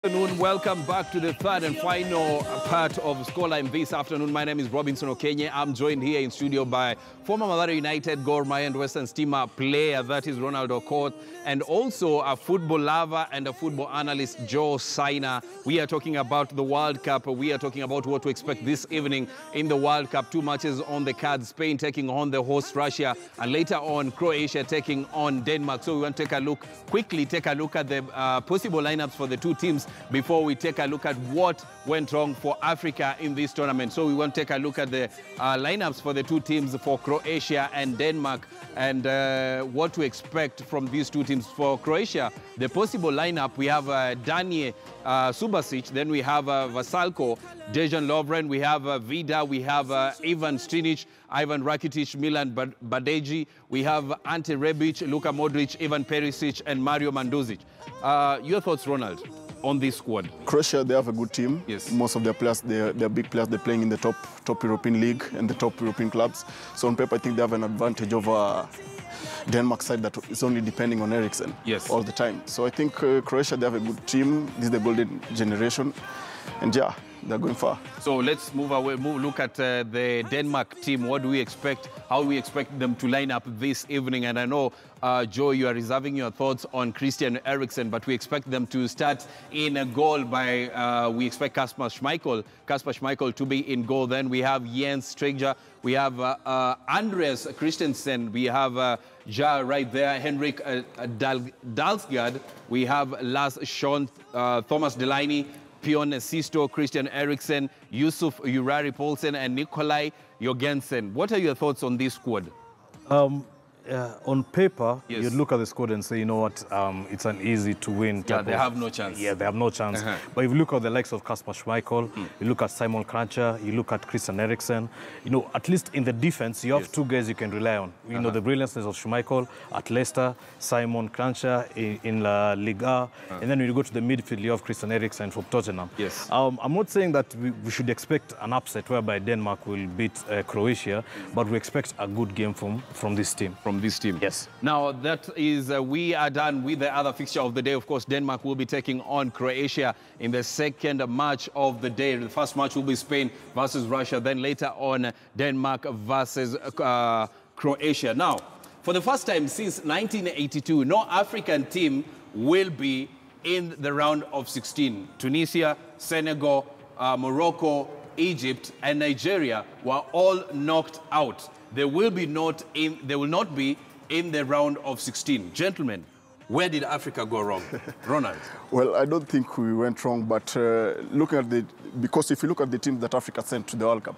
Afternoon. Welcome back to the third and final part of Scoreline this afternoon. My name is Robinson Okenye. I'm joined here in studio by former Mombasa United, Gor Mahia and Western Steamer player, that is Ronald Okoth, and also a football lover and a football analyst, Joe Saina. We are talking about the World Cup. We are talking about what to expect this evening in the World Cup. Two matches on the card, Spain taking on the host Russia, and later on Croatia taking on Denmark. So we want to quickly take a look at the possible lineups for the two teams before we take a look at what went wrong for Africa in this tournament. So we want to take a look at the lineups for the two teams, for Croatia and Denmark, and what to expect from these two teams. For Croatia, the possible lineup, we have Danje Subasic, then we have Vasalko, Dejan Lovren, we have Vida, we have Ivan Strinic, Ivan Rakitic, Milan Badeji, we have Ante Rebic, Luka Modric, Ivan Perisic, and Mario Mandzukic. Your thoughts, Ronald, on this squad? Croatia, they have a good team. Yes. Most of their players, they're big players. They're playing in the top European league and the top European clubs. So on paper, I think they have an advantage over Denmark side that is only depending on Eriksen all the time. So I think Croatia, they have a good team. This is the golden generation. And yeah, they're going far. So let's look at the Denmark team. What do we expect? How we expect them to line up this evening? And I know, Joe, you are reserving your thoughts on Christian Eriksen, but we expect them to start in a goal by, we expect Kasper Schmeichel to be in goal. Then we have Jens Stregger, we have Andreas Christensen, we have Ja right there, Henrik Dalsgaard, we have Lars Schön, Thomas Delaney, Pion Sisto, Christian Eriksen, Yusuf Urari Poulsen, and Nikolai Jorgensen. What are your thoughts on this squad? On paper, you'd look at the squad and say, you know what, it's an easy to win. Yeah, they have no chance. Yeah, they have no chance. But if you look at the likes of Kasper Schmeichel, you look at Simon Kranjčar, you look at Christian Eriksen, you know, at least in the defense, you have two guys you can rely on. You know, the brilliantness of Schmeichel at Leicester, Simon Kranjčar in La Liga, and then when you go to the midfield, you have Christian Eriksen from Tottenham. Yes. I'm not saying that we should expect an upset whereby Denmark will beat Croatia, but we expect a good game from this team. Yes. Now, that is, we are done with the other fixture of the day. Of course, Denmark will be taking on Croatia in the second match of the day. The first match will be Spain versus Russia. Then later on, Denmark versus Croatia. Now, for the first time since 1982, no African team will be in the round of 16. Tunisia, Senegal, Morocco, Egypt, and Nigeria were all knocked out. They will not be in the round of 16. Gentlemen, where did Africa go wrong? Ronald? Well, I don't think we went wrong, but looking at because if you look at the teams that Africa sent to the World Cup,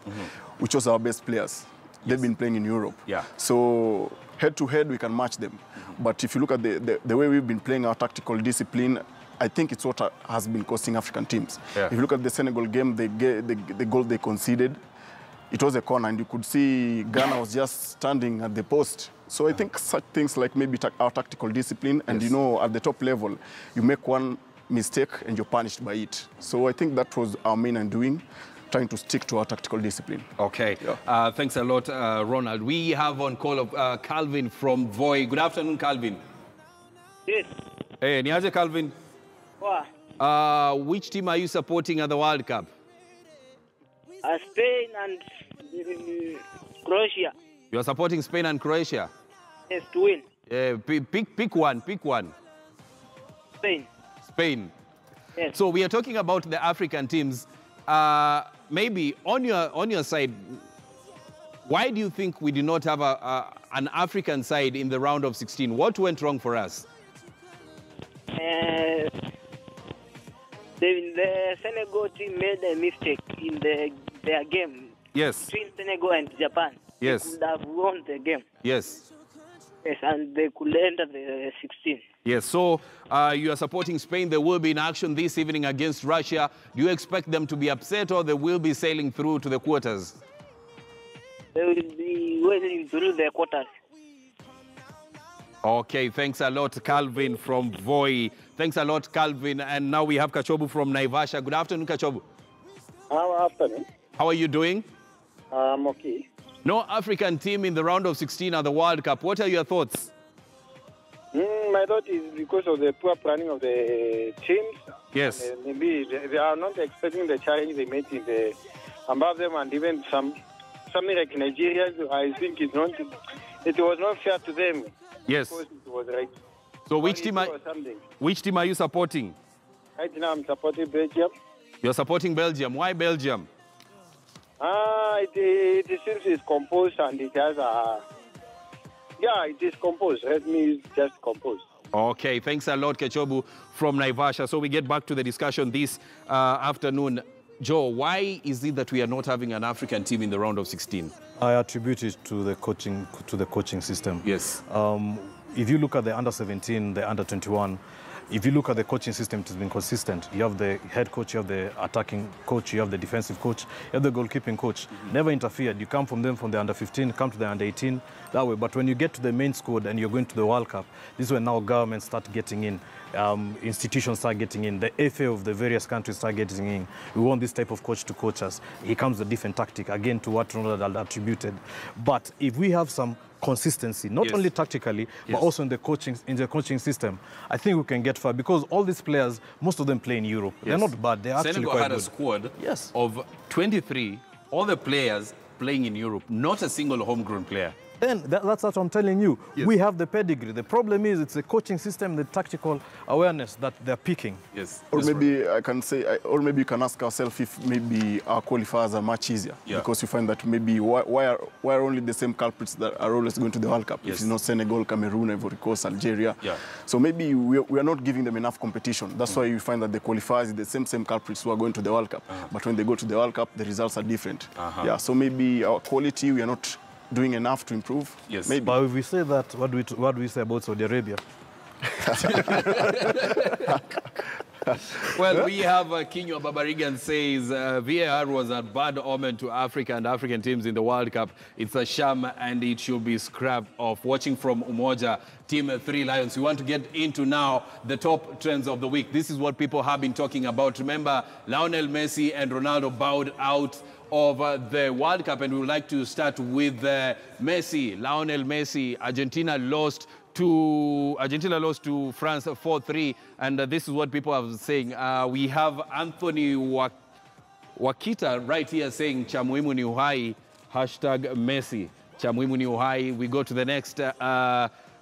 which was our best players, they've been playing in Europe. Yeah. So head to head, we can match them. But if you look at the way we've been playing our tactical discipline, I think it's what has been costing African teams. Yeah. If you look at the Senegal game, the goal they conceded, it was a corner, and you could see Ghana was just standing at the post. So I think such things like maybe our tactical discipline, and you know, at the top level, you make one mistake and you're punished by it. So I think that was our main undoing, trying to stick to our tactical discipline. Okay. Yeah. Thanks a lot, Ronald. We have on call Calvin from Voi. Good afternoon, Calvin. Yes. Hey, niaje, Calvin? Wow. Which team are you supporting at the World Cup? Spain and Croatia. You are supporting Spain and Croatia? Yes, to win. Pick one. Spain. Spain. Yes. So we are talking about the African teams. Maybe on your side, why do you think we do not have an African side in the round of 16? What went wrong for us? The Senegal team made a mistake in their game. Yes. Between Senegal and Japan. Yes. They could have won the game. Yes. Yes, and they could enter the 16. Yes, so you are supporting Spain. They will be in action this evening against Russia. Do you expect them to be upset, or they will be sailing through to the quarters? They will be waiting through the quarters. Okay, thanks a lot, Calvin from Voi. Thanks a lot, Calvin. And now we have Kachobu from Naivasha. Good afternoon, Kachobu. Good afternoon. How are you doing? I'm okay. No African team in the round of 16 at the World Cup. What are your thoughts? My thought is because of the poor planning of the teams Yes. And, maybe they are not expecting the challenge they made in the above them, and even something like Nigeria. I think it was not fair to them. Yes. Because it was right. So which team are you supporting? Right now I'm supporting Belgium. You're supporting Belgium. Why Belgium? It seems it's composed and it has it is composed. Let me just composed. Okay, thanks a lot, Kechobu from Naivasha. So we get back to the discussion this afternoon. Joe, why is it that we are not having an African team in the round of 16? I attribute it to the coaching system. Yes. If you look at the under-17, the under-21, if you look at the coaching system, it has been consistent. You have the head coach, you have the attacking coach, you have the defensive coach, you have the goalkeeping coach. Never interfered. You come from the under-15, come to the under-18, that way. But when you get to the main squad and you're going to the World Cup, this is when now governments start getting in. Institutions start getting in. The FA of the various countries start getting in. We want this type of coach to coach us. He comes with a different tactic, again, to what Ronald attributed. But if we have some consistency, not only tactically, but also in the coaching system, I think we can get far, because all these players, most of them play in Europe. They're not bad. They're actually Senegal quite had good. a squad of 23, all the players playing in Europe, not a single homegrown player. Then that's what I'm telling you. Yes. We have the pedigree. The problem is it's the coaching system, the tactical awareness that they're picking. Yes. Or Yes, maybe I can say, or maybe you can ask ourselves if maybe our qualifiers are much easier. Yeah. Because you find that maybe why are only the same culprits that are always going to the World Cup? Yes. If it's not Senegal, Cameroon, Ivory Coast, Algeria. Yeah. So maybe we are not giving them enough competition. That's why you find that the qualifiers are the same culprits who are going to the World Cup. But when they go to the World Cup, the results are different. Yeah. So maybe our quality, we are not doing enough to improve. Yes. Maybe. But if we say that, what do we say about Saudi Arabia? Well, we have Kinyo Babarigan says VAR was a bad omen to Africa and African teams in the World Cup. It's a sham and it should be scrapped off. Watching from Umoja, Team 3 Lions. We want to get into now the top trends of the week. This is what people have been talking about. Remember, Lionel Messi and Ronaldo bowed out of the World Cup, and we would like to start with Messi. Lionel Messi. Argentina lost to France 4-3, and this is what people are saying. We have Anthony Wakita right here saying cha muhimu ni uhai, hashtag Messi. Cha muhimu ni uhai. We go to the next.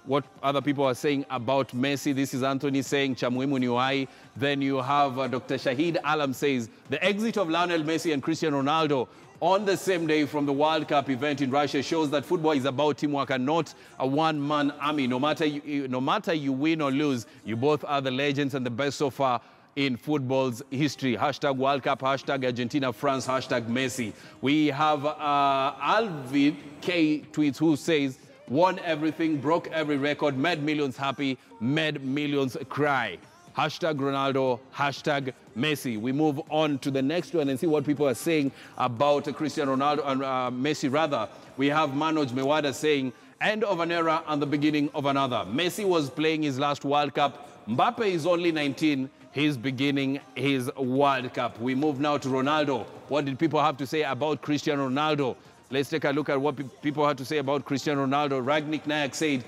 What other people are saying about Messi. This is Anthony saying cha muhimu ni uhai. Then you have Dr. Shahid Alam says the exit of Lionel Messi and Cristiano Ronaldo on the same day from the World Cup event in Russia shows that football is about teamwork and not a one-man army. No matter you win or lose, you both are the legends and the best so far in football's history. Hashtag World Cup, hashtag Argentina, France, hashtag Messi. We have Alvid K tweets who says, won everything, broke every record, made millions happy, made millions cry. Hashtag Ronaldo, hashtag Messi. We move on to the next one and see what people are saying about Cristiano Ronaldo and Messi rather. We have Manoj Mewada saying, end of an era and the beginning of another. Messi was playing his last World Cup. Mbappe is only 19. He's beginning his World Cup. We move now to Ronaldo. What did people have to say about Cristiano Ronaldo? Let's take a look at what people had to say about Cristiano Ronaldo. Ragnik Nayak said,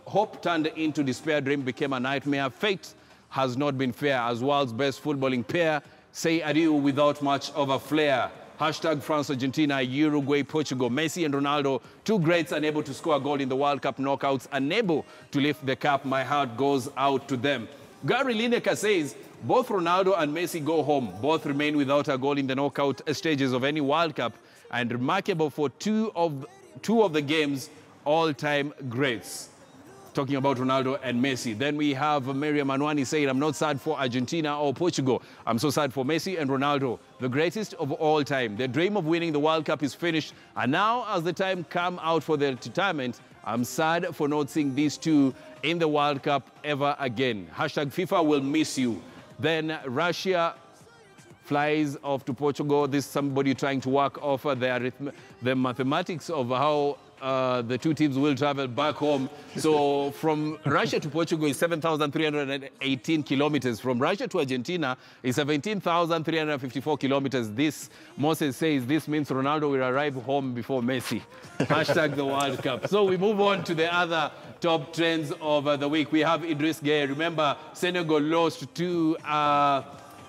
hope turned into despair, dream became a nightmare. Fate has not been fair as world's best footballing pair say adieu without much of a flair. Hashtag France, Argentina, Uruguay, Portugal. Messi and Ronaldo, two greats unable to score a goal in the World Cup knockouts, unable to lift the cup. My heart goes out to them. Gary Lineker says, both Ronaldo and Messi go home. Both remain without a goal in the knockout stages of any World Cup, and remarkable for two of the game's all-time greats. Talking about Ronaldo and Messi. Then we have Miriam Anwani saying, I'm not sad for Argentina or Portugal. I'm so sad for Messi and Ronaldo, the greatest of all time. The dream of winning the World Cup is finished. And now, as the time come out for their retirement, I'm sad for not seeing these two in the World Cup ever again. Hashtag FIFA will miss you. Then Russia flies off to Portugal. This is somebody trying to work off the mathematics of how the two teams will travel back home. So from Russia to Portugal is 7,318 kilometers. From Russia to Argentina is 17,354 kilometers. This, Moses says, this means Ronaldo will arrive home before Messi. Hashtag the World Cup. So we move on to the other top trends of the week. We have Idriss Gueye. Remember, Senegal lost to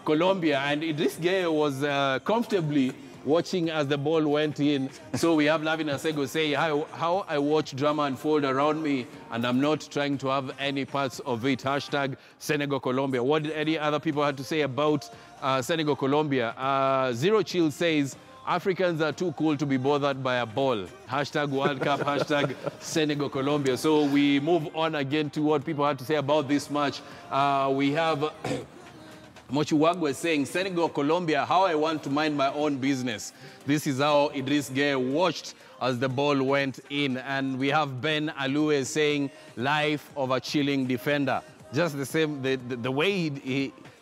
Colombia, and Idriss Gueye was comfortably watching as the ball went in. So we have Lavin Asego say, how I watch drama unfold around me, and I'm not trying to have any parts of it. Hashtag Senegal Colombia. What did any other people have to say about Senegal Colombia? Zero Chill says, Africans are too cool to be bothered by a ball. Hashtag World Cup, hashtag Senegal Colombia. So we move on again to what people had to say about this match. We have Mochiwagwe saying, Senegal, Colombia, how I want to mind my own business. This is how Idriss Gueye watched as the ball went in. And we have Ben Alue saying, life of a chilling defender. Just the same, the way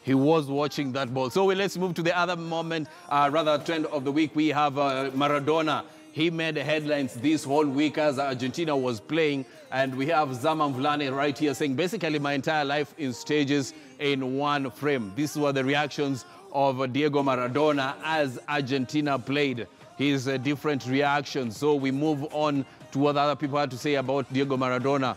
he was watching that ball. So let's move to the other moment, rather trend of the week. We have Maradona. He made headlines this whole week as Argentina was playing. And we have Zaman Vlane right here saying, basically my entire life in stages in one frame. These were the reactions of Diego Maradona as Argentina played. His different reactions. So we move on to what other people had to say about Diego Maradona.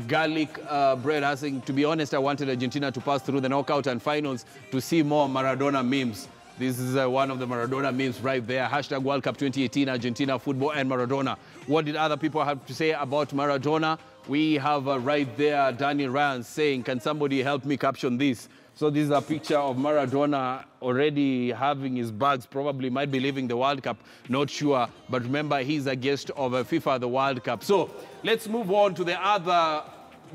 Garlic bread asking, to be honest, I wanted Argentina to pass through the knockout and finals to see more Maradona memes. This is one of the Maradona memes right there. Hashtag World Cup 2018, Argentina, football, and Maradona. What did other people have to say about Maradona? We have right there Danny Ryan saying, can somebody help me caption this? So this is a picture of Maradona already having his bags, probably might be leaving the World Cup, not sure. But remember, he's a guest of FIFA, the World Cup. So let's move on to the other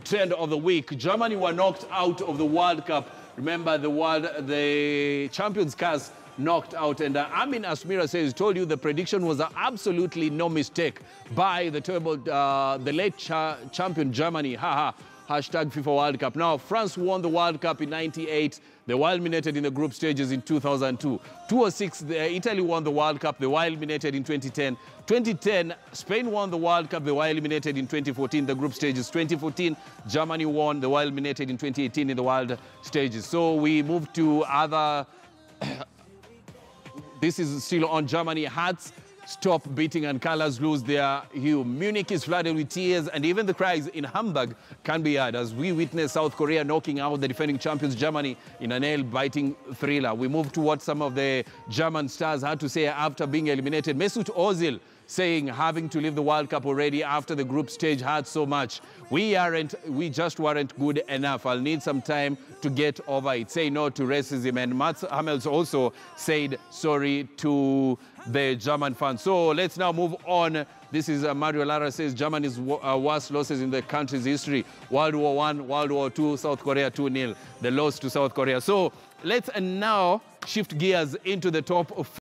trend of the week. Germany were knocked out of the World Cup. Remember, the champions cast knocked out. And Amin Asmira says, told you the prediction was absolutely no mistake by the late champion Germany. Haha. Hashtag FIFA World Cup. Now, France won the World Cup in '98. They were eliminated in the group stages in 2002. 2006, Italy won the World Cup. They were eliminated in 2010. 2010, Spain won the World Cup. They were eliminated in 2014, the group stages. 2014, Germany won. They were eliminated in 2018 in the world stages. So we move to other... This is still on Germany. Hearts stop beating and colors lose their hue. Munich is flooded with tears, and even the cries in Hamburg can be heard as we witness South Korea knocking out the defending champions Germany in a nail-biting thriller. We move to what some of the German stars had to say after being eliminated. Mesut Ozil saying having to leave the World Cup already after the group stage hurt so much. We just weren't good enough. I'll need some time to get over it. Say no to racism. And Mats Hummels also said sorry to the German fans. So let's now move on. This is Mario Lara says Germany's worst losses in the country's history. World War I, World War II, South Korea 2-0. The loss to South Korea. So let's now shift gears into the top of